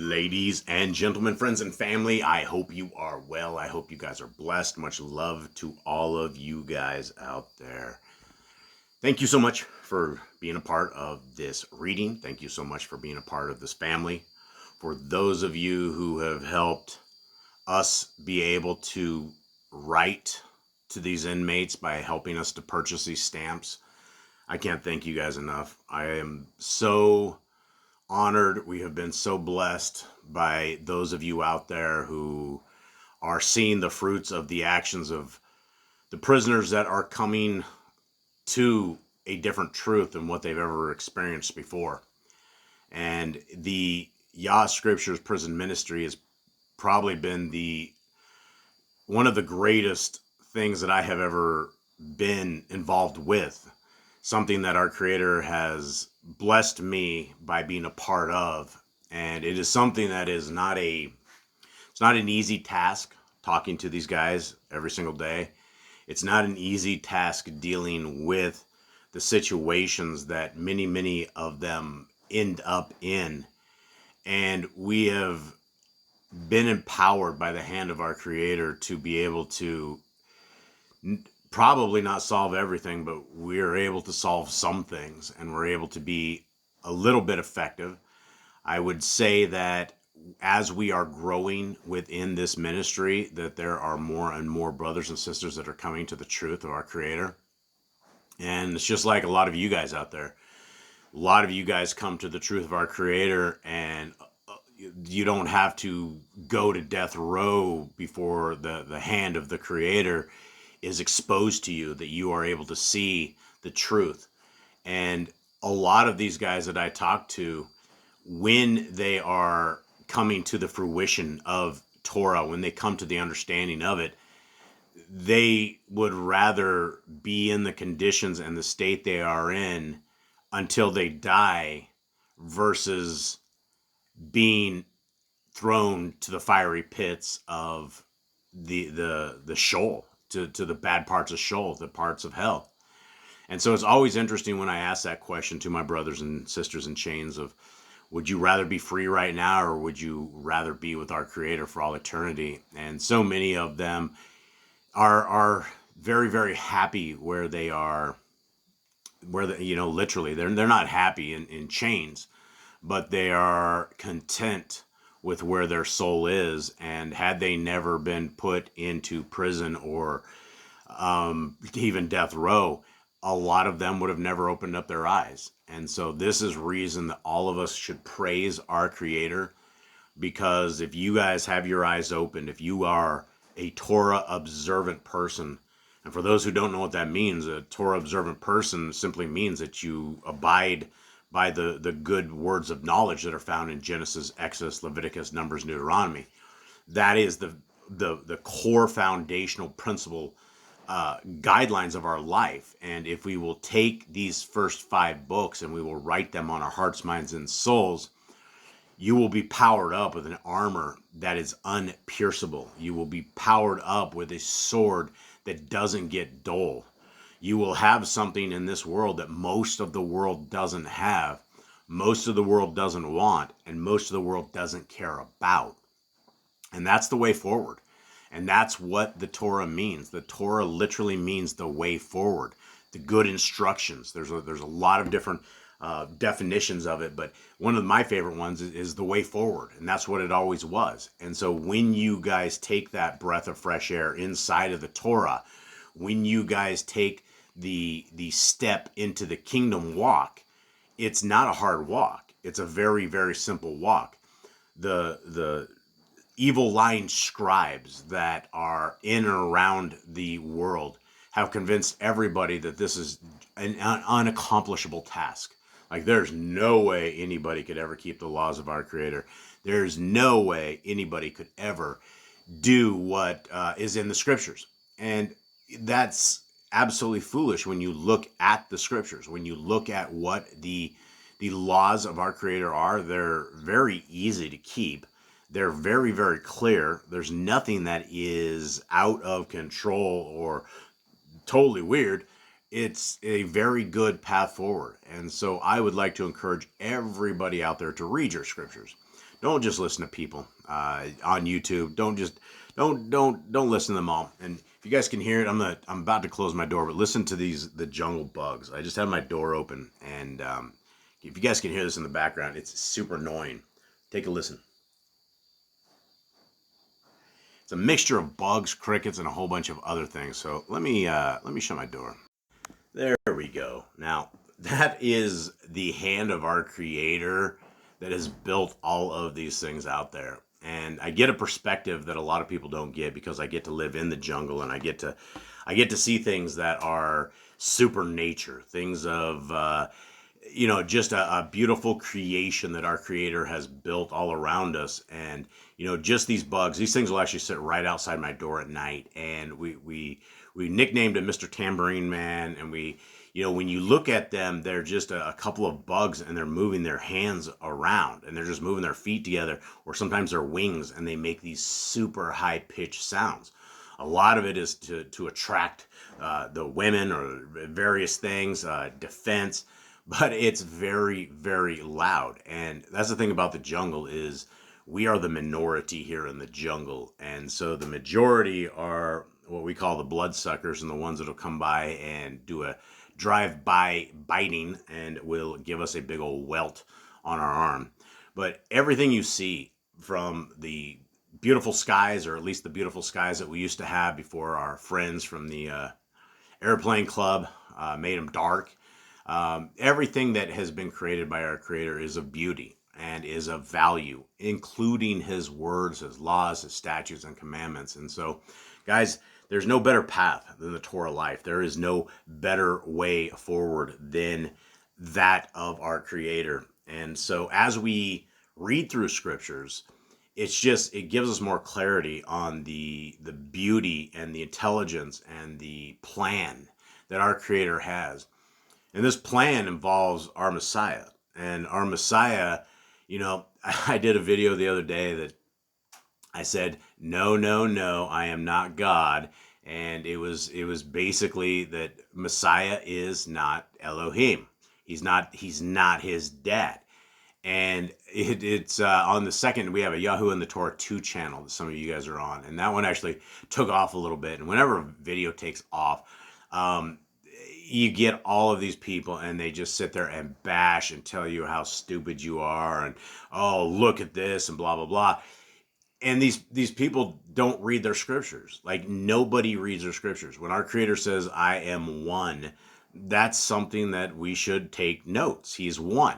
Ladies and gentlemen, friends and family, I hope you are well. I hope you guys are blessed. Much love to all of you guys out there. Thank you so much for being a part of this reading. Thank you so much for being a part of this family. For those of you who have helped us be able to write to these inmates by helping us to purchase these stamps, I can't thank you guys enough. I am so honored. We have been so blessed by those of you out there who are seeing the fruits of the actions of the prisoners that are coming to a different truth than what they've ever experienced before. And the Yah Scriptures prison ministry has probably been one of the greatest things that I have ever been involved with. Something that our Creator has blessed me by being a part of. And it is something that is it's not an easy task talking to these guys every single day. It's not an easy task dealing with the situations that many of them end up in. And we have been empowered by the hand of our Creator to be able to probably not solve everything, but we're able to solve some things, and we're able to be a little bit effective. I would say that as we are growing within this ministry, that there are more and more brothers and sisters that are coming to the truth of our Creator. And it's just like a lot of you guys out there. A lot of you guys come to the truth of our Creator, and you don't have to go to death row before the hand of the Creator is exposed to you, that you are able to see the truth. And a lot of these guys that I talk to, when they are coming to the fruition of Torah, when they come to the understanding of it, they would rather be in the conditions and the state they are in until they die versus being thrown to the fiery pits of the Sheol, to the bad parts of Sheol, the parts of hell. And so it's always interesting when I ask that question to my brothers and sisters in chains of, would you rather be free right now, or would you rather be with our Creator for all eternity? And so many of them are very happy where they are, literally they're not happy in chains, but they are content with where their soul is. And had they never been put into prison or even death row, a lot of them would have never opened up their eyes. And so this is reason that all of us should praise our Creator, because if you guys have your eyes opened, if you are a Torah observant person, and for those who don't know what that means, a Torah observant person simply means that you abide by the good words of knowledge that are found in Genesis, Exodus, Leviticus, Numbers, Deuteronomy. That is the core foundational principle guidelines of our life. And if we will take these first 5 books and we will write them on our hearts, minds, and souls, you will be powered up with an armor that is unpierceable. You will be powered up with a sword that doesn't get dull. You will have something in this world that most of the world doesn't have, most of the world doesn't want, and most of the world doesn't care about. And that's the way forward. And that's what the Torah means. The Torah literally means the way forward, the good instructions. There's a lot of different definitions of it, but one of my favorite ones is the way forward, and that's what it always was. And so when you guys take that breath of fresh air inside of the Torah, when you guys take the step into the kingdom walk, it's not a hard walk. It's a very simple walk. The evil lying scribes that are in and around the world have convinced everybody that this is an unaccomplishable task. Like, there's no way anybody could ever keep the laws of our Creator. There's no way anybody could ever do what is in the Scriptures. And that's absolutely foolish when you look at the Scriptures. When you look at what the laws of our Creator are, they're very easy to keep. They're very clear. There's nothing that is out of control or totally weird. It's a very good path forward. And so I would like to encourage everybody out there to read your Scriptures, Don't just listen to people on YouTube. Don't listen to them all. And if you guys can hear it, I'm about to close my door, but listen to the jungle bugs. I just had my door open, and if you guys can hear this in the background, it's super annoying. Take a listen. It's a mixture of bugs, crickets, and a whole bunch of other things. So let me shut my door. There we go. Now that is the hand of our Creator that has built all of these things out there. And I get a perspective that a lot of people don't get because I get to live in the jungle, and I get to see things that are super nature, things of just a beautiful creation that our Creator has built all around us. And just these bugs, these things will actually sit right outside my door at night, and we nicknamed him Mr. Tambourine Man. And when you look at them, they're just a couple of bugs, and they're moving their hands around, and they're just moving their feet together, or sometimes their wings, and they make these super high pitched sounds. A lot of it is to attract the women or various things, defense, but it's very, very loud. And that's the thing about the jungle is we are the minority here in the jungle. And so the majority are what we call the bloodsuckers, and the ones that will come by and do a drive-by biting and will give us a big old welt on our arm. But everything you see, from the beautiful skies, or at least the beautiful skies that we used to have before our friends from the airplane club made them dark, everything that has been created by our Creator is of beauty and is of value, including His words, His laws, His statutes, and commandments. And so, guys, there's no better path than the Torah life. There is no better way forward than that of our Creator. And so as we read through scriptures, it gives us more clarity on the beauty and the intelligence and the plan that our Creator has. And this plan involves our Messiah. And our Messiah, I did a video the other day that I said, no, no, no, I am not God. And it was basically that Messiah is not Elohim. He's not his dad. And it's on the second, we have a Yahoo in the Torah 2 channel that some of you guys are on. And that one actually took off a little bit. And whenever a video takes off, you get all of these people, and they just sit there and bash and tell you how stupid you are, and, oh, look at this, and blah, blah, blah. And these people don't read their scriptures. Like, nobody reads their scriptures. When our Creator says, I am one, that's something that we should take notes. He's one.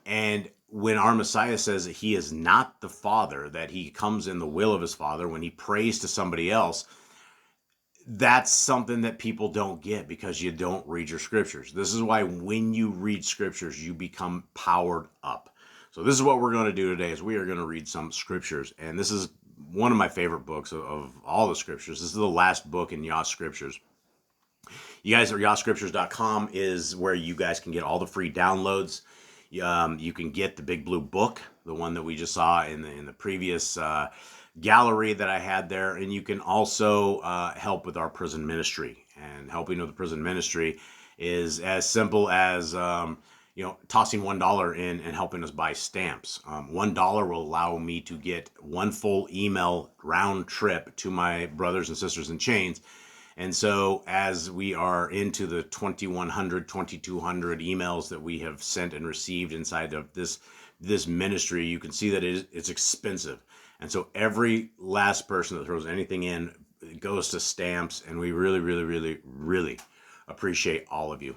And when our Messiah says that He is not the Father, that He comes in the will of His Father, when He prays to somebody else, that's something that people don't get because you don't read your scriptures. This is why when you read scriptures, you become powered up. So this is what we're going to do today, is we are going to read some scriptures. And this is one of my favorite books of all the scriptures. This is the last book in Yah Scriptures. You guys, YahScriptures.com is where you guys can get all the free downloads. You can get the big blue book, the one that we just saw in the previous gallery that I had there. And you can also help with our prison ministry. And helping with the prison ministry is as simple as tossing $1 in and helping us buy stamps. $1 will allow me to get one full email round trip to my brothers and sisters in chains. And so as we are into the 2,100, 2,200 emails that we have sent and received inside of this ministry, you can see that it's expensive. And so every last person that throws anything in goes to stamps, and we really, really, really, really appreciate all of you.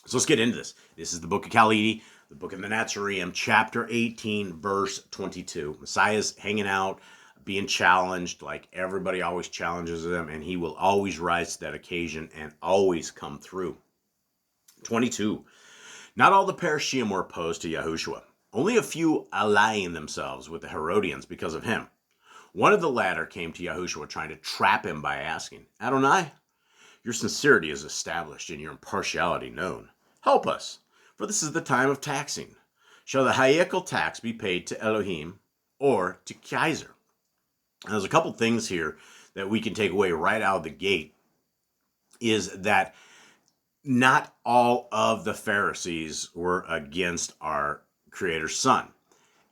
So let's get into this. This is the book of Khalidi, the book of the Nazarene, chapter 18, verse 22. Messiah's hanging out, being challenged, like everybody always challenges him, and he will always rise to that occasion and always come through. 22. Not all the Parashim were opposed to Yahushua. Only a few allying themselves with the Herodians because of him. One of the latter came to Yahushua trying to trap him by asking, Adonai, your sincerity is established and your impartiality known. Help us, for this is the time of taxing. Shall the Hayekel tax be paid to Elohim or to Kaiser? And there's a couple things here that we can take away right out of the gate, is that not all of the Pharisees were against our Creator's Son.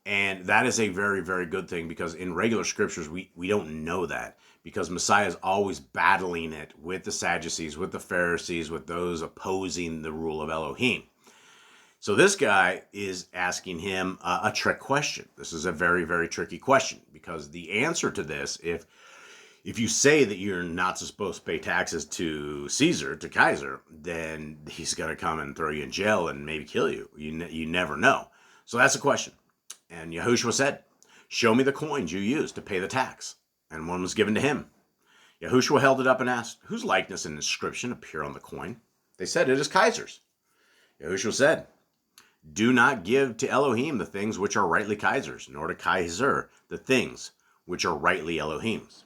And that is a very, very good thing, because in regular scriptures, we don't know that, because Messiah is always battling it with the Sadducees, with the Pharisees, with those opposing the rule of Elohim. So this guy is asking him a trick question. This is a very, very tricky question, because the answer to this, if you say that you're not supposed to pay taxes to Caesar, to Kaiser, then he's going to come and throw you in jail and maybe kill you. You never know. So that's the question. And Yahushua said, "Show me the coins you used to pay the tax." And one was given to him. Yahushua held it up and asked, "Whose likeness and inscription appear on the coin?" They said, "It is Kaiser's." Yahushua said, "Do not give to Elohim the things which are rightly Kaiser's, nor to Kaiser the things which are rightly Elohim's."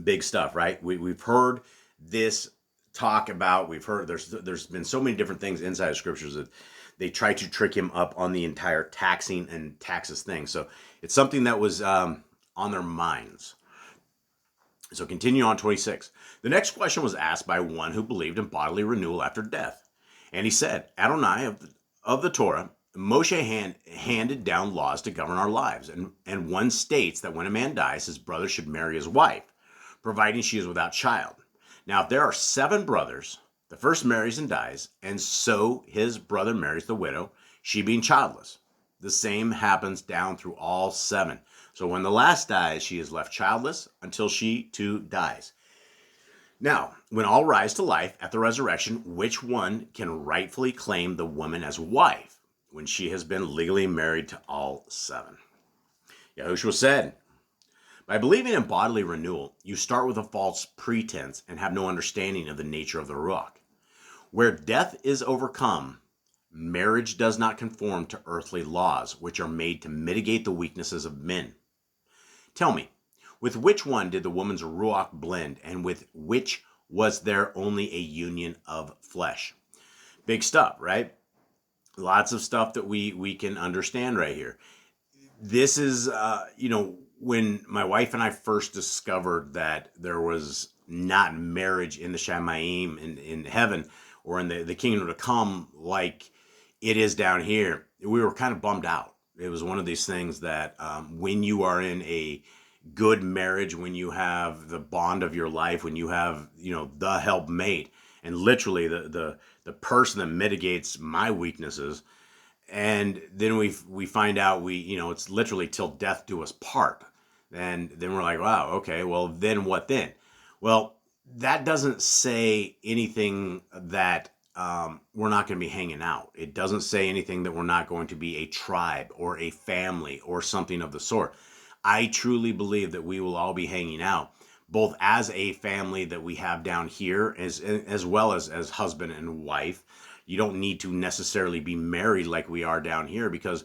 Big stuff, right? We've heard this talk about, we've heard there's been so many different things inside of scriptures that they try to trick him up on the entire taxing and taxes thing. So it's something that was on their minds. So continue on 26. The next question was asked by one who believed in bodily renewal after death. And he said, "Adonai of the Torah, Moshe handed down laws to govern our lives. And one states that when a man dies, his brother should marry his wife, providing she is without child. Now, if there are 7 brothers, the first marries and dies, and so his brother marries the widow, she being childless. The same happens down through all 7. So when the last dies, she is left childless until she too dies. Now, when all rise to life at the resurrection, which one can rightfully claim the woman as wife when she has been legally married to all 7? Yahushua said, "By believing in bodily renewal, you start with a false pretense and have no understanding of the nature of the Ruach. Where death is overcome, marriage does not conform to earthly laws, which are made to mitigate the weaknesses of men. Tell me, with which one did the woman's Ruach blend, and with which was there only a union of flesh?" Big stuff, right? Lots of stuff that we can understand right here. This is, when my wife and I first discovered that there was not marriage in the Shamayim in heaven, or in the kingdom to come, like it is down here, we were kind of bummed out. It was one of these things that when you are in a good marriage, when you have the bond of your life, when you have, the helpmate, and literally the person that mitigates my weaknesses, and then we find out it's literally till death do us part. And then we're like, wow, okay, well, then what then? Well, that doesn't say anything that we're not going to be hanging out. It doesn't say anything that we're not going to be a tribe or a family or something of the sort. I truly believe that we will all be hanging out, both as a family that we have down here, as well as husband and wife. You don't need to necessarily be married like we are down here, because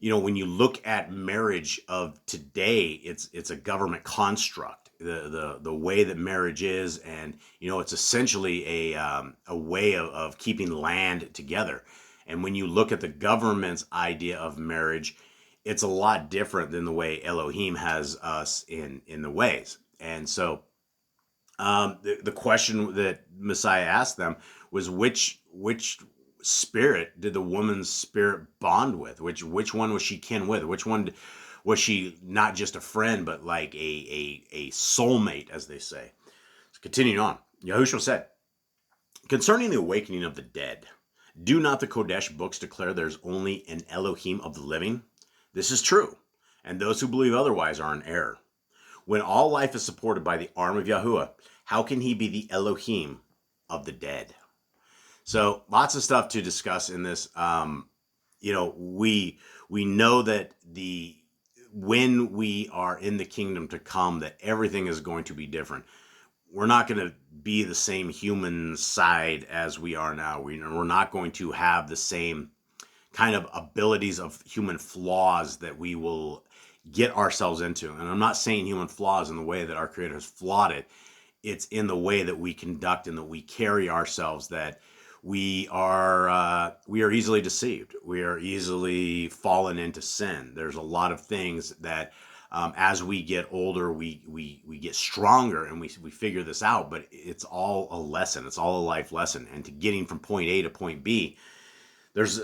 when you look at marriage of today, it's a government construct. The way that marriage is, and it's essentially a way of keeping land together. And when you look at the government's idea of marriage, it's a lot different than the way Elohim has us in the ways. And so the question that Messiah asked them was, which spirit did the woman's spirit bond with? Which one was she kin with? Which one was she not just a friend, but like a soulmate, as they say? So continuing on, Yahushua said, "Concerning the awakening of the dead, do not the Kodesh books declare there's only an Elohim of the living? This is true, and those who believe otherwise are in error. When all life is supported by the arm of Yahuwah, how can he be the Elohim of the dead?" So lots of stuff to discuss in this. We know that when we are in the kingdom to come, that everything is going to be different. We're not going to be the same human side as we are now. We're not going to have the same kind of abilities of human flaws that we will get ourselves into. And I'm not saying human flaws in the way that our Creator has flawed it. It's in the way that we conduct and that we carry ourselves, that we are easily deceived. We are easily fallen into sin. There's a lot of things that as we get older, we get stronger, and we figure this out, but it's all a lesson. It's all a life lesson. And to getting from point A to point B, there's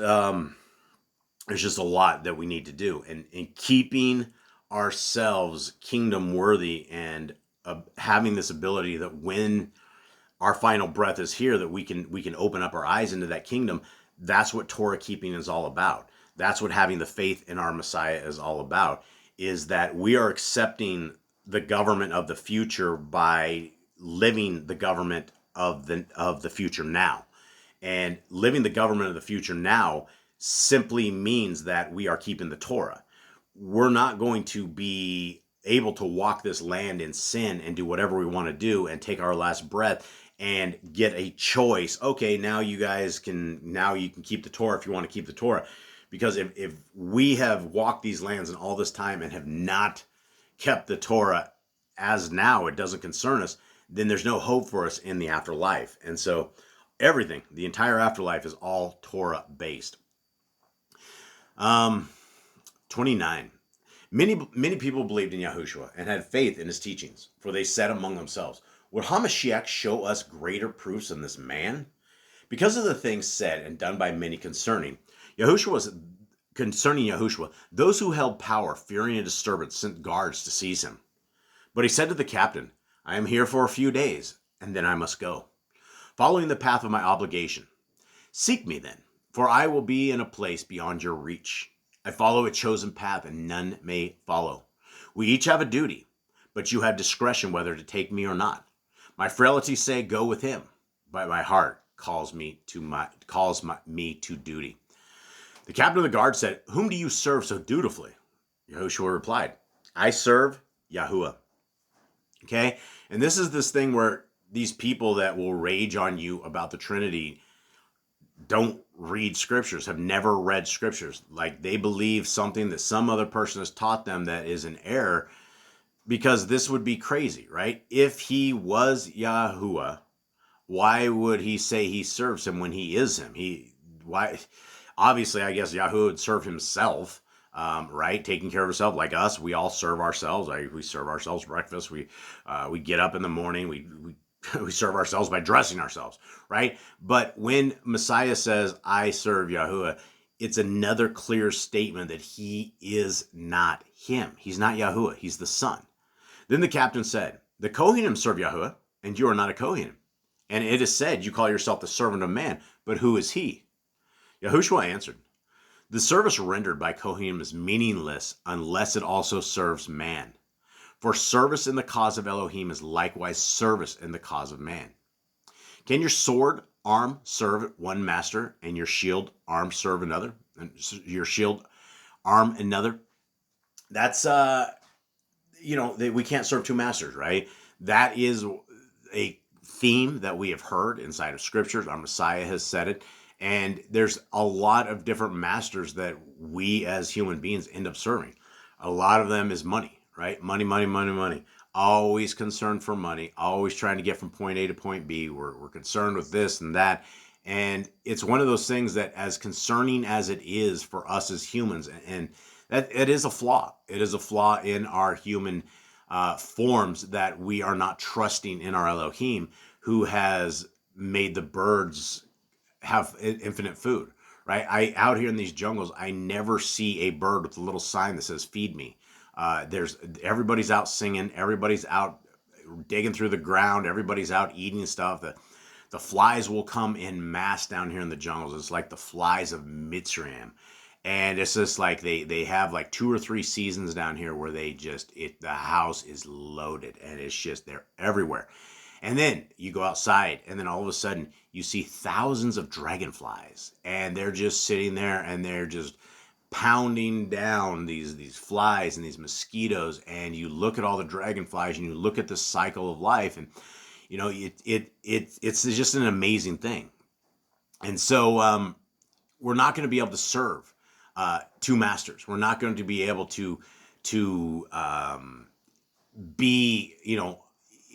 there's just a lot that we need to do, and in keeping ourselves kingdom worthy, and having this ability that when our final breath is here, that we can open up our eyes into that kingdom. That's what Torah keeping is all about. That's what having the faith in our Messiah is all about, is that we are accepting the government of the future by living the government of the future now. And living the government of the future now simply means that we are keeping the Torah. We're not going to be able to walk this land in sin and do whatever we want to do and take our last breath and get a choice. Okay, now you can keep the Torah if you want to keep the Torah. Because if we have walked these lands in all this time and have not kept the Torah as now, it doesn't concern us, then there's no hope for us in the afterlife. And so everything, the entire afterlife, is all Torah based. 29. Many people believed in Yahushua and had faith in his teachings, for they said among themselves, "Would HaMashiach show us greater proofs than this man?" Because of the things said and done by many concerning Yahushua, those who held power, fearing a disturbance, sent guards to seize him. But he said to the captain, "I am here for a few days, and then I must go, following the path of my obligation. Seek me then, for I will be in a place beyond your reach. I follow a chosen path, and none may follow. We each have a duty, but you have discretion whether to take me or not. My frailties say, go with him, but my heart calls me to duty." The captain of the guard said, "Whom do you serve so dutifully?" Yahushua replied, "I serve Yahuwah." Okay? And this is this thing where these people that will rage on you about the Trinity don't read scriptures, have never read scriptures. Like, they believe something that some other person has taught them that is an error, because this would be crazy, right? If he was Yahuwah, why would he say he serves him when he is him? Why? Obviously, I guess Yahuwah would serve himself, right? Taking care of himself, like us. We all serve ourselves. We serve ourselves breakfast. We get up in the morning. We serve ourselves by dressing ourselves, right? But when Messiah says, "I serve Yahuwah," it's another clear statement that he is not him. He's not Yahuwah. He's the Son. Then the captain said, "The Kohanim serve Yahuwah, and you are not a Kohen. And it is said, you call yourself the servant of man, but who is he?" Yahushua answered, "The service rendered by Kohanim is meaningless unless it also serves man. For service in the cause of Elohim is likewise service in the cause of man. Can your sword arm serve one master, and your shield arm serve another? And your shield arm another?" That's we can't serve two masters, right? That is a theme that we have heard inside of scriptures. Our Messiah has said it. And there's a lot of different masters that we as human beings end up serving. A lot of them is money, right? Money, money, money, money. Always concerned for money, always trying to get from point A to point B. We're concerned with this and that. And it's one of those things that, as concerning as it is for us as humans, and that it is a flaw. It is a flaw in our human forms, that we are not trusting in our Elohim, who has made the birds have infinite food, right? Out here in these jungles, I never see a bird with a little sign that says "feed me." Everybody's out singing, everybody's out digging through the ground, everybody's out eating stuff. The flies will come in mass down here in the jungles. It's like the flies of Mitzrayim. And it's just like they have like 2 or 3 seasons down here where the house is loaded, and it's just, they're everywhere. And then you go outside, and then all of a sudden you see thousands of dragonflies, and they're just sitting there, and they're just pounding down these flies and these mosquitoes. And you look at all the dragonflies, and you look at the cycle of life, and it's just an amazing thing. And so we're not going to be able to serve two masters. We're not going to be able to be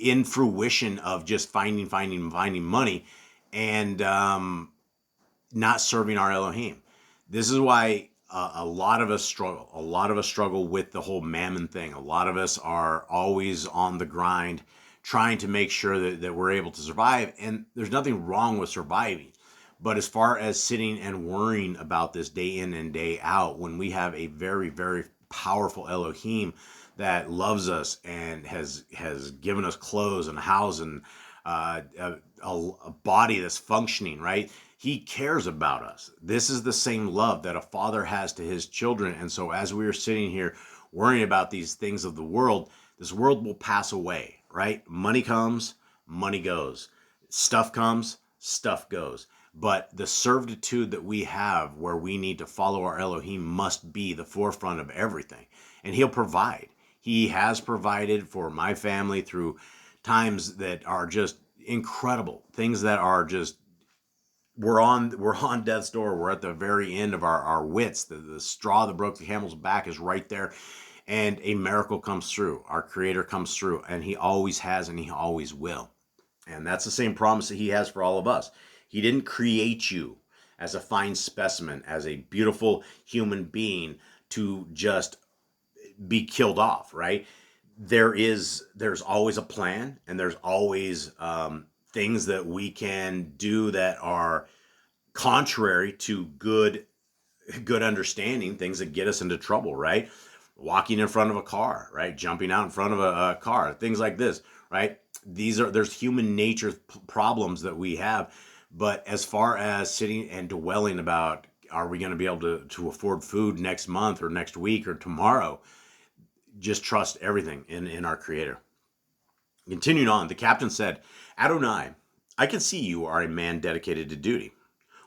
in fruition of just finding money and not serving our Elohim. This is why a lot of us struggle. A lot of us struggle with the whole mammon thing. A lot of us are always on the grind, trying to make sure that we're able to survive. And there's nothing wrong with surviving. But as far as sitting and worrying about this day in and day out, when we have a very, very powerful Elohim that loves us and has given us clothes and a house and a body that's functioning, right? He cares about us. This is the same love that a father has to his children. And so as we are sitting here worrying about these things of the world, this world will pass away, right? Money comes, money goes. Stuff comes, stuff goes. But the servitude that we have where we need to follow our Elohim must be the forefront of everything. And he'll provide. He has provided for my family through times that are just incredible. Things that are just, we're on death's door. We're at the very end of our wits. The straw that broke the camel's back is right there. And a miracle comes through. Our Creator comes through. And he always has and he always will. And that's the same promise that he has for all of us. He didn't create you as a fine specimen, as a beautiful human being to just be killed off, right? There's always a plan, and there's always things that we can do that are contrary to good understanding, things that get us into trouble, right? Walking in front of a car, right? Jumping out in front of a car, things like this, right? There's human nature problems that we have. But as far as sitting and dwelling about, are we going to be able to afford food next month or next week or tomorrow? Just trust everything in our Creator. Continuing on, the captain said, Adonai, I can see you are a man dedicated to duty.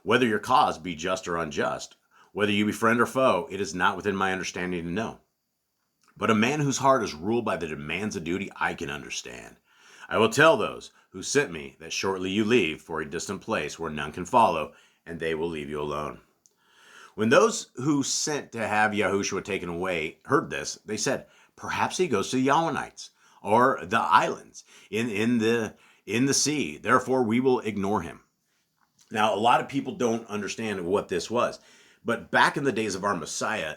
Whether your cause be just or unjust, whether you be friend or foe, it is not within my understanding to know. But a man whose heart is ruled by the demands of duty, I can understand. I will tell those who sent me that shortly you leave for a distant place where none can follow, and they will leave you alone. When those who sent to have Yahushua taken away heard this, they said, perhaps he goes to the Yawanites or the islands in the sea. Therefore, we will ignore him. Now, a lot of people don't understand what this was. But back in the days of our Messiah,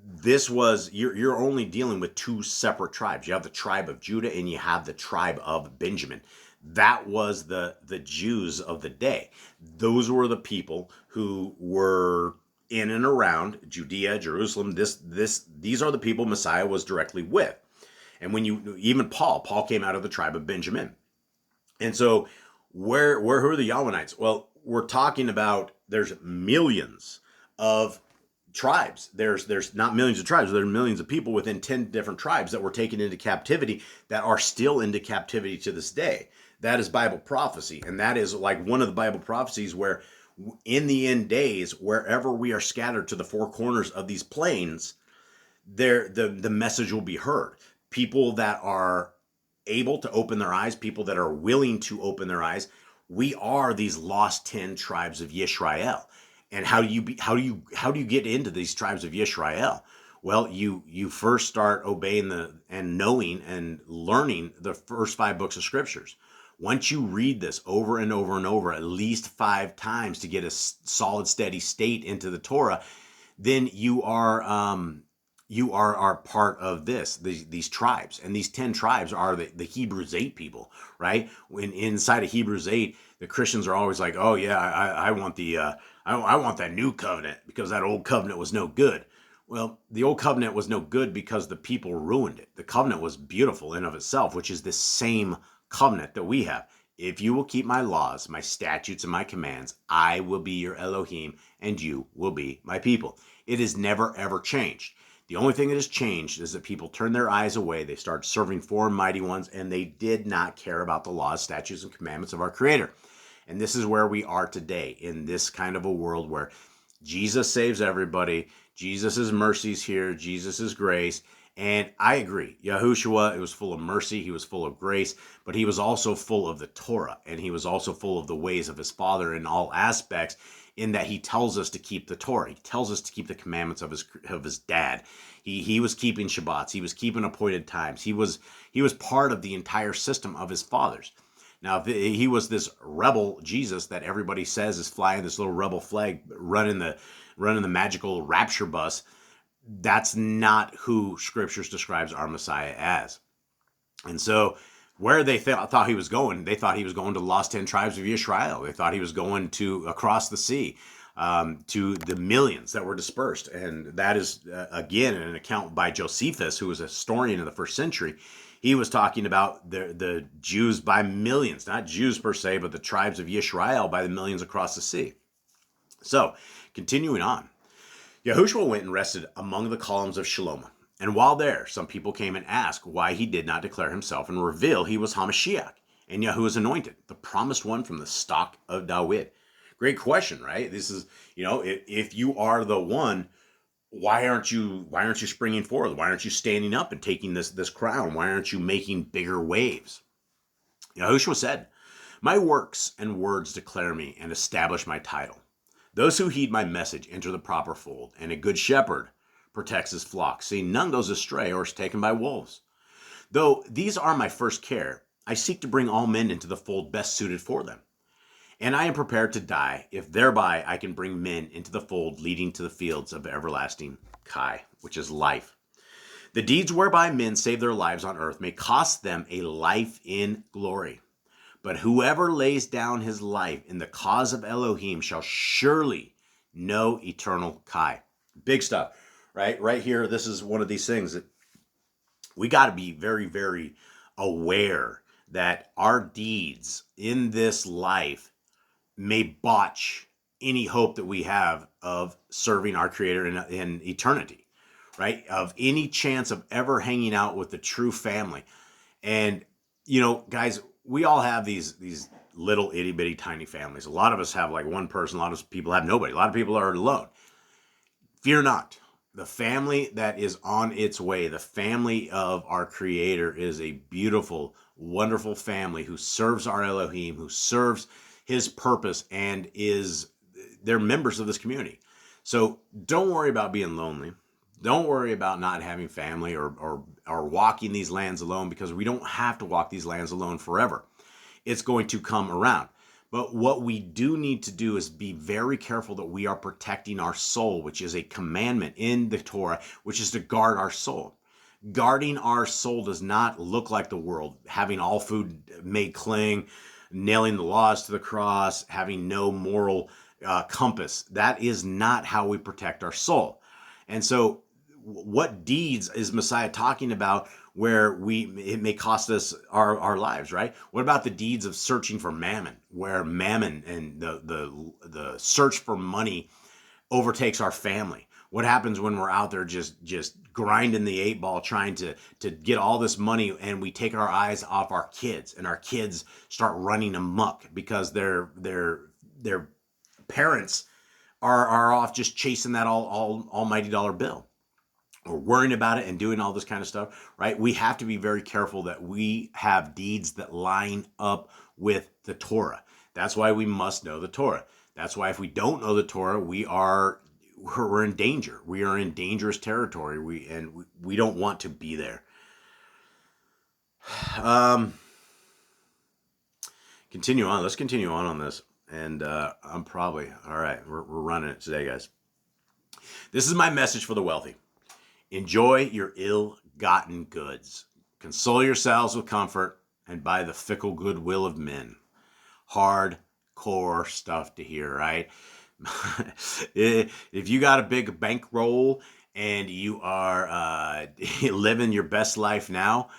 this was, you're only dealing with two separate tribes. You have the tribe of Judah and you have the tribe of Benjamin. That was the Jews of the day. Those were the people who were in and around Judea, Jerusalem. These are the people Messiah was directly with. And when even Paul came out of the tribe of Benjamin. And so who are the Yawanites? Well, we're talking about, there's millions of tribes. There's not millions of tribes. There are millions of people within 10 different tribes that were taken into captivity that are still into captivity to this day. That is Bible prophecy. And that is like one of the Bible prophecies where in the end days, wherever we are scattered to the four corners of these plains, the message will be heard. People that are able to open their eyes, people that are willing to open their eyes. We are these lost 10 tribes of Yisrael. And how do you get into these tribes of Yisrael? Well, you first start obeying and knowing and learning the first 5 books of scriptures. Once you read this over and over and over, at least 5 times to get a solid, steady state into the Torah, then you are part of these tribes. And these 10 tribes are the Hebrews 8 people, right? When inside of Hebrews 8, the Christians are always like, oh yeah, I want I want that new covenant because that old covenant was no good. Well, the old covenant was no good because the people ruined it. The covenant was beautiful in of itself, which is the same covenant that we have. If you will keep my laws, my statutes, and my commands, I will be your Elohim, and you will be my people. It has never, ever changed. The only thing that has changed is that people turned their eyes away. They started serving foreign mighty ones, and they did not care about the laws, statutes, and commandments of our Creator. And this is where we are today, in this kind of a world where Jesus saves everybody. Jesus' mercy is here. Jesus' grace. And I agree. Yahushua, it was full of mercy. He was full of grace. But he was also full of the Torah. And he was also full of the ways of his Father in all aspects, in that he tells us to keep the Torah. He tells us to keep the commandments of his dad. He was keeping Shabbats. He was keeping appointed times. He was part of the entire system of his fathers. Now, if he was this rebel Jesus that everybody says is flying this little rebel flag, running the magical rapture bus, that's not who Scriptures describes our Messiah as. And so where they thought he was going. They thought he was going to the lost 10 tribes of Israel. They thought he was going to across the sea to the millions that were dispersed. And that is, again, an account by Josephus, who was a historian in the first century. He was talking about the Jews by millions, not Jews per se, but the tribes of Israel by the millions across the sea. So, continuing on, Yahushua went and rested among the columns of Shalom. And while there, some people came and asked why he did not declare himself and reveal he was Hamashiach and Yahuwah's anointed, the promised one from the stock of David. Great question, right? This is, if you are the one, why aren't you springing forward? Why aren't you standing up and taking this crown? Why aren't you making bigger waves? Yahushua said, my works and words declare me and establish my title. Those who heed my message enter the proper fold, and a good shepherd protects his flock, seeing none goes astray or is taken by wolves. Though these are my first care, I seek to bring all men into the fold best suited for them. And I am prepared to die, if thereby I can bring men into the fold leading to the fields of everlasting Kai, which is life. The deeds whereby men save their lives on earth may cost them a life in glory. But whoever lays down his life in the cause of Elohim shall surely know eternal Kai. Big stuff, right? Right here, this is one of these things that we got to be very, very aware that our deeds in this life may botch any hope that we have of serving our Creator in eternity, right? Of any chance of ever hanging out with the true family. And, guys, we all have these little itty bitty tiny families. A lot of us have like one person. A lot of people have nobody. A lot of people are alone. Fear not. The family that is on its way, the family of our Creator, is a beautiful, wonderful family who serves our Elohim, who serves his purpose, and they're members of this community. So don't worry about being lonely. Don't worry about not having family or walking these lands alone, because we don't have to walk these lands alone forever. It's going to come around. But what we do need to do is be very careful that we are protecting our soul, which is a commandment in the Torah, which is to guard our soul. Guarding our soul does not look like the world, having all food made cling, nailing the laws to the cross, having no moral compass. That is not how we protect our soul. And so what deeds is Messiah talking about where it may cost us our lives, right? What about the deeds of searching for mammon, where mammon and the search for money overtakes our family? What happens when we're out there just grinding the 8-ball, trying to get all this money, and we take our eyes off our kids, and our kids start running amok because their parents are off just chasing that almighty dollar bill, or worrying about it and doing all this kind of stuff, right? We have to be very careful that we have deeds that line up with the Torah. That's why we must know the Torah. That's why if we don't know the Torah, we're in danger. We are in dangerous territory. We don't want to be there. Continue on. Let's continue on this. And I'm probably, all right, we're running it today, guys. This is my message for the wealthy. Enjoy your ill-gotten goods. Console yourselves with comfort and by the fickle goodwill of men. Hardcore stuff to hear, right? If you got a big bankroll and you are living your best life now,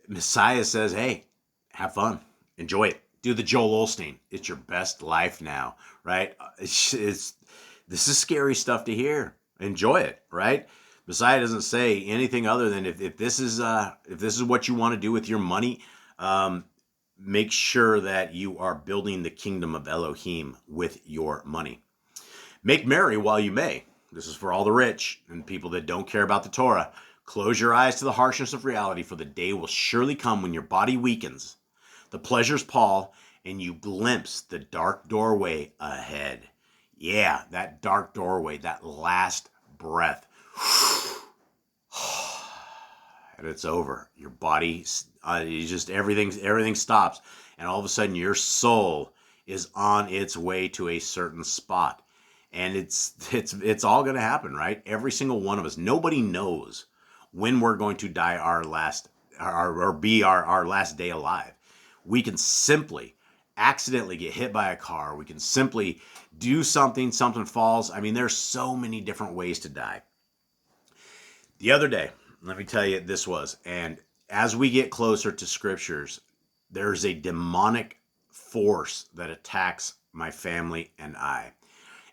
Messiah says, hey, have fun. Enjoy it. Do the Joel Osteen. It's your best life now, right? This is scary stuff to hear. Enjoy it, right? Messiah doesn't say anything other than if this is what you want to do with your money, make sure that you are building the kingdom of Elohim with your money. Make merry while you may. This is for all the rich and people that don't care about the Torah. Close your eyes to the harshness of reality, for the day will surely come when your body weakens, the pleasures pall, and you glimpse the dark doorway ahead. Yeah, that dark doorway, that last breath. And it's over. Your body, everything stops. And all of a sudden your soul is on its way to a certain spot. And it's all going to happen, right? Every single one of us. Nobody knows when we're going to die our last or be our last day alive. We can simply accidentally get hit by a car. We can simply do something falls. I mean, there's so many different ways to die. The other day, let me tell you, this was, and as we get closer to scriptures, there's a demonic force that attacks my family and I.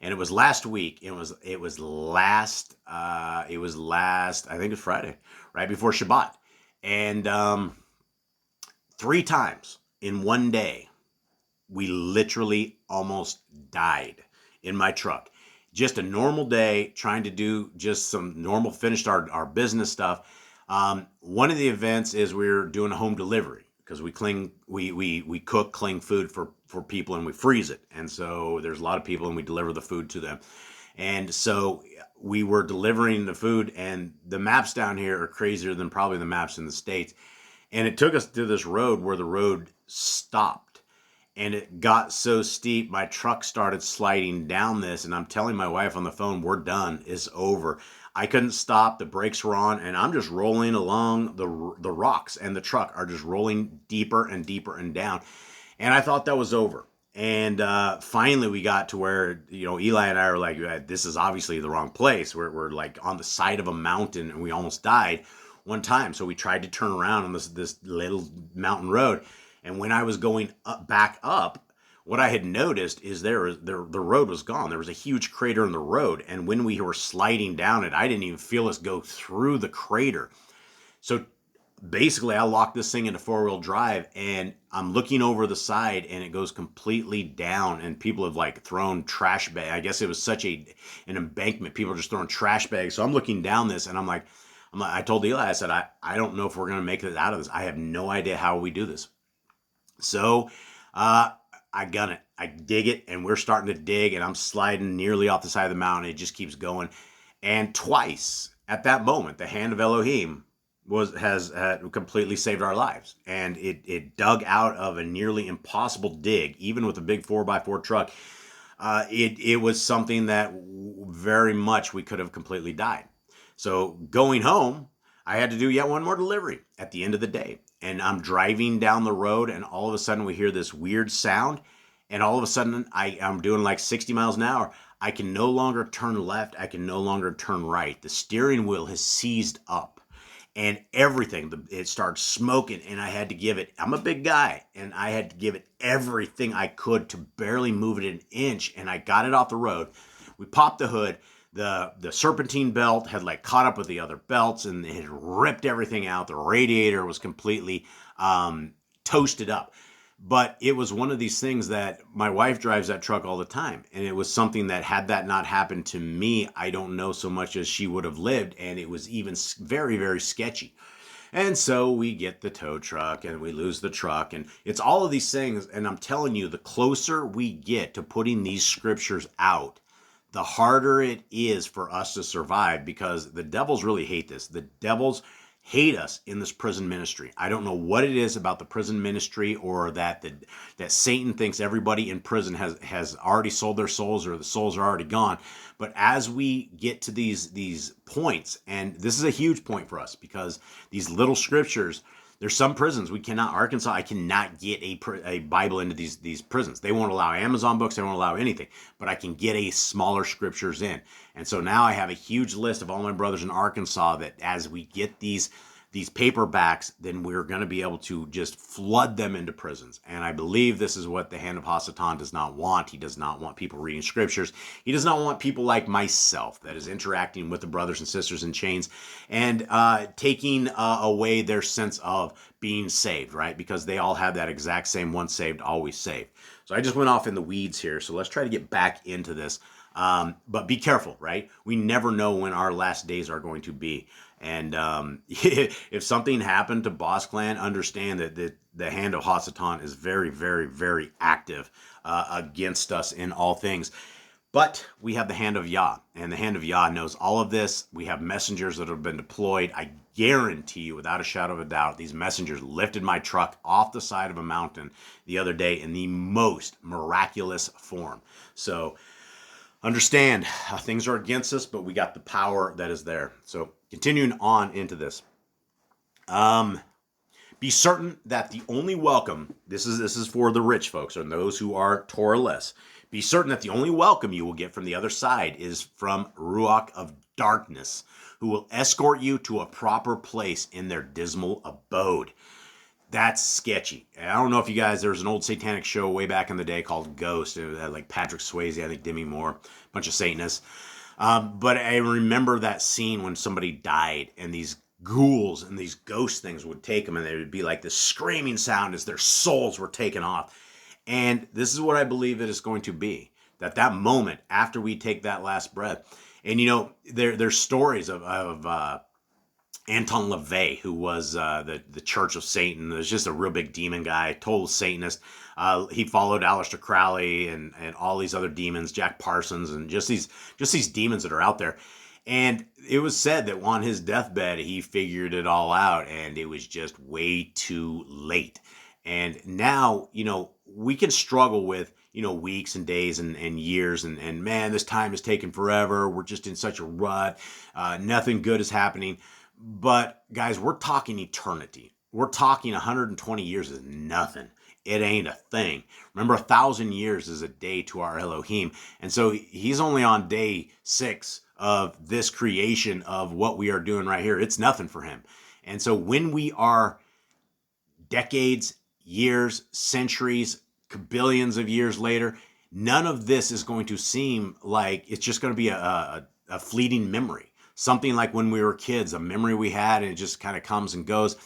And it was last week. It was last. I think it was Friday, right before Shabbat, and 3 times in one day, we literally almost died in my truck. Just a normal day, trying to do just some normal, finished our business stuff. One of the events is we're doing a home delivery because we cook, cling food for people, and we freeze it. And so there's a lot of people, and we deliver the food to them. And so we were delivering the food, and the maps down here are crazier than probably the maps in the States. And it took us to this road where the road stopped. And it got so steep, my truck started sliding down this, and I'm telling my wife on the phone, we're done, it's over. I couldn't stop, the brakes were on, and I'm just rolling along the rocks, and the truck are just rolling deeper and deeper and down. And I thought that was over. And finally we got to where, Eli and I were like, this is obviously the wrong place. We're like on the side of a mountain, and we almost died one time. So we tried to turn around on this little mountain road. And when I was going back up, what I had noticed is the road was gone. There was a huge crater in the road. And when we were sliding down it, I didn't even feel us go through the crater. So basically, I locked this thing into 4-wheel drive, and I'm looking over the side, and it goes completely down. And people have like thrown trash bags. I guess it was such an embankment. People are just throwing trash bags. So I'm looking down this, and I'm like, I told Eli, I said, I don't know if we're going to make it out of this. I have no idea how we do this. So I gun it. I dig it, and we're starting to dig, and I'm sliding nearly off the side of the mountain. It just keeps going. And twice at that moment, the hand of Elohim has completely saved our lives. And it dug out of a nearly impossible dig, even with a big 4x4 truck. It was something that very much we could have completely died. So going home, I had to do yet one more delivery at the end of the day. And I'm driving down the road, and all of a sudden we hear this weird sound. And all of a sudden I'm doing like 60 miles an hour. I can no longer turn left. I can no longer turn right. The steering wheel has seized up, and everything, it started smoking, and I had to give it, I'm a big guy, and I had to give it everything I could to barely move it an inch. And I got it off the road. We popped the hood. The serpentine belt had like caught up with the other belts, and it had ripped everything out. The radiator was completely toasted up. But it was one of these things that my wife drives that truck all the time. And it was something that, had that not happened to me, I don't know so much as she would have lived. And it was even very, very sketchy. And so we get the tow truck, and we lose the truck. And it's all of these things. And I'm telling you, the closer we get to putting these scriptures out, the harder it is for us to survive, because the devils really hate this. The devils hate us in this prison ministry. I don't know what it is about the prison ministry, or that Satan thinks everybody in prison has already sold their souls, or the souls are already gone. But as we get to these points, and this is a huge point for us, because these little scriptures, there's some prisons we cannot. Arkansas, I cannot get a Bible into these prisons. They won't allow Amazon books. They won't allow anything. But I can get a smaller scriptures in. And so now I have a huge list of all my brothers in Arkansas that, as we get these paperbacks, then we're going to be able to just flood them into prisons. And I believe this is what the hand of Hasatan does not want. He does not want people reading scriptures. He does not want people like myself that is interacting with the brothers and sisters in chains and taking away their sense of being saved, right? Because they all have that exact same once saved, always saved. So I just went off in the weeds here. So let's try to get back into this. But be careful, right? We never know when our last days are going to be. And if something happened to Boss Clan, understand that the hand of Hasatan is very, very, very active against us in all things. But we have the hand of Yah, and the hand of Yah knows all of this. We have messengers that have been deployed. I guarantee you, without a shadow of a doubt, these messengers lifted my truck off the side of a mountain the other day in the most miraculous form. So understand, things are against us, but we got the power that is there. So continuing on into this. Be certain that the only welcome, this is for the rich folks and those who are Torah-less. Be certain that the only welcome you will get from the other side is from Ruach of darkness, who will escort you to a proper place in their dismal abode. That's sketchy. I don't know if you guys, there was an old satanic show way back in the day called Ghost. It had like Patrick Swayze, I think Demi Moore, a bunch of Satanists. But I remember that scene when somebody died and these ghouls and these ghost things would take them, and there would be like this screaming sound as their souls were taken off. And this is what I believe it is going to be. That moment after we take that last breath. And there's stories of Anton LaVey, who was the Church of Satan. There's just a real big demon guy, total Satanist. He followed Aleister Crowley and all these other demons, Jack Parsons, and just these demons that are out there. And it was said that on his deathbed, he figured it all out, and it was just way too late. And now, we can struggle with, weeks and days and years, and man, this time is taking forever. We're just in such a rut. Nothing good is happening. But guys, we're talking eternity. We're talking 120 years is nothing. It ain't a thing. Remember, 1,000 years is a day to our Elohim. And so he's only on day 6 of this creation of what we are doing right here. It's nothing for him. And so when we are decades, years, centuries, billions of years later, none of this is going to seem like it's just going to be a fleeting memory. Something like when we were kids, a memory we had, and it just kind of comes and goes.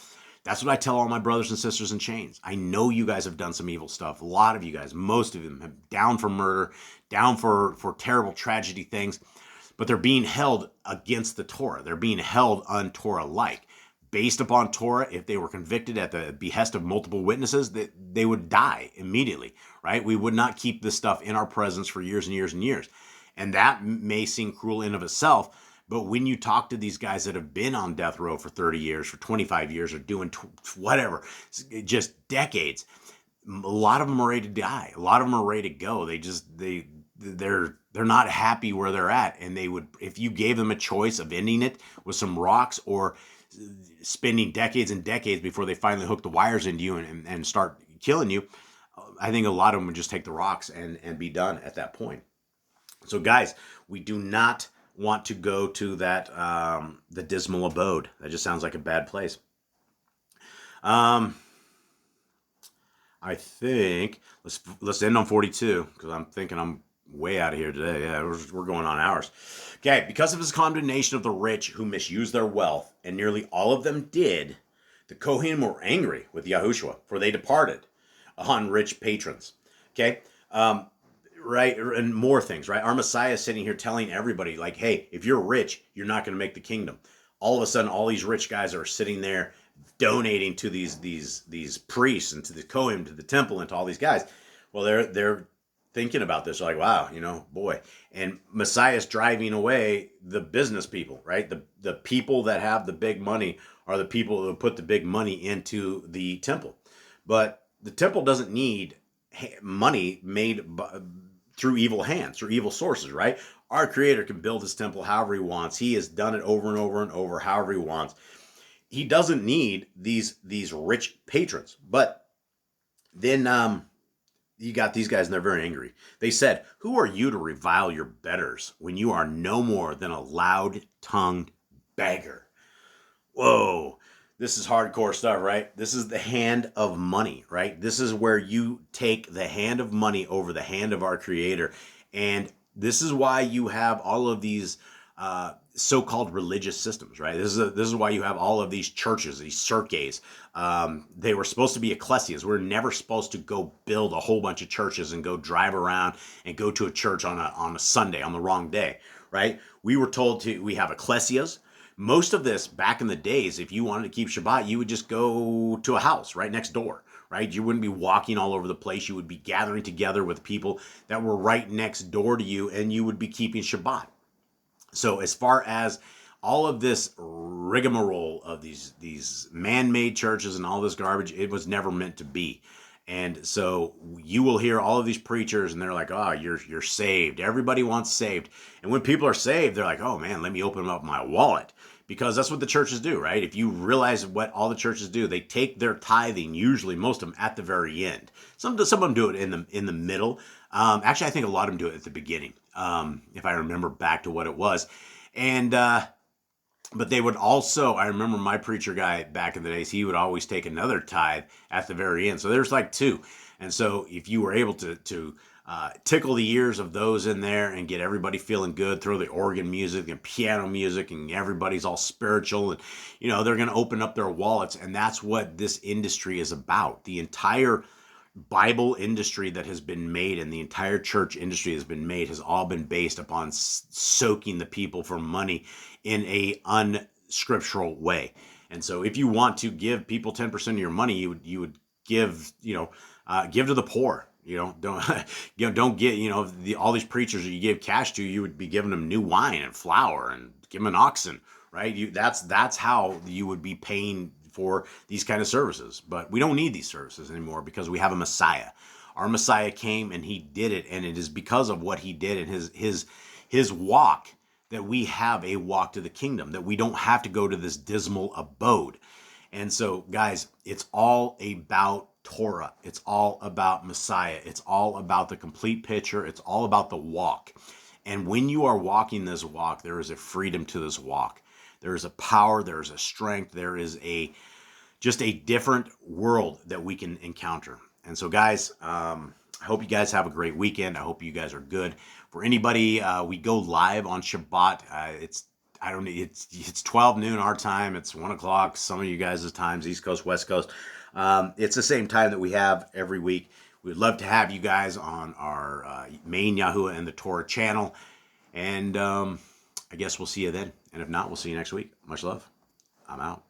That's what I tell all my brothers and sisters in chains. I know you guys have done some evil stuff. A lot of you guys, most of them, have down for murder, down for terrible tragedy things, but they're being held against the Torah. They're being held un-Torah-like. Based upon Torah, if they were convicted at the behest of multiple witnesses, they would die immediately, right? We would not keep this stuff in our presence for years and years and years. And that may seem cruel in of itself, but when you talk to these guys that have been on death row for 30 years, for 25 years, or doing whatever, just decades, a lot of them are ready to die. A lot of them are ready to go. They're not happy where they're at. And they would, if you gave them a choice of ending it with some rocks or spending decades and decades before they finally hook the wires into you and start killing you, I think a lot of them would just take the rocks and be done at that point. So guys, we do not want to go to that the dismal abode. That just sounds like a bad place. I think let's end on 42, because I'm thinking I'm way out of here today. Yeah, we're going on hours. Okay, because of his condemnation of the rich who misused their wealth, and nearly all of them did, the Kohanim were angry with Yahushua, for they departed on rich patrons. Okay. Right, and more things, right? Our Messiah is sitting here telling everybody, like, hey, if you're rich, you're not going to make the kingdom. All of a sudden, all these rich guys are sitting there donating to these priests and to the Kohen, to the temple, and to all these guys. Well, they're thinking about this, like, wow, boy. And Messiah's driving away the business people, right? The people that have the big money are the people who put the big money into the temple. But the temple doesn't need money made through evil hands, through evil sources, right? Our Creator can build his temple however he wants. He has done it over and over and over, however he wants. He doesn't need these rich patrons. But then you got these guys, and they're very angry. They said, "Who are you to revile your betters when you are no more than a loud-tongued beggar?" Whoa. This is hardcore stuff, right? This is the hand of money, right? This is where you take the hand of money over the hand of our Creator. And this is why you have all of these so-called religious systems, right? This is why you have all of these churches, these cirques. They were supposed to be ecclesias. We're never supposed to go build a whole bunch of churches and go drive around and go to a church on a Sunday, on the wrong day, right? We were told we have ecclesias. Most of this, back in the days, if you wanted to keep Shabbat, you would just go to a house right next door, right? You wouldn't be walking all over the place. You would be gathering together with people that were right next door to you, and you would be keeping Shabbat. So as far as all of this rigmarole of these man-made churches and all this garbage, it was never meant to be. And so you will hear all of these preachers, and they're like, "Oh, you're saved. Everybody wants saved." And when people are saved, they're like, "Oh man, let me open up my wallet," because that's what the churches do, right? If you realize what all the churches do, they take their tithing, usually most of them at the very end. Some of them do it in the middle. Actually, I think a lot of them do it at the beginning, if I remember back to what it was. And but they would also, I remember my preacher guy back in the days, he would always take another tithe at the very end. So there's like two. And so if you were able to tickle the ears of those in there and get everybody feeling good, throw the organ music and piano music, and everybody's all spiritual, and they're going to open up their wallets. And that's what this industry is about. The entire Bible industry that has been made and the entire church industry has been made has all been based upon soaking the people for money in a unscriptural way. And so if you want to give people 10% of your money, you would give, give to the poor. Don't get, all these preachers that you give cash to, you would be giving them new wine and flour and give them an oxen, right? That's how you would be paying for these kind of services. But we don't need these services anymore because we have a Messiah. Our Messiah came and he did it, and it is because of what he did and his walk that we have a walk to the kingdom, that we don't have to go to this dismal abode. And so, guys, it's all about Torah. It's all about Messiah. It's all about the complete picture. It's all about the walk. And when you are walking this walk, there is a freedom to this walk. There is a power, there is a strength, there is just a different world that we can encounter. And so, guys, I hope you guys have a great weekend. I hope you guys are good. For anybody, we go live on Shabbat. It's 12 noon our time. It's 1 o'clock. Some of you guys' times, East Coast, West Coast. It's the same time that we have every week. We'd love to have you guys on our main Yahuwah and the Torah channel. And I guess we'll see you then. And if not, we'll see you next week. Much love. I'm out.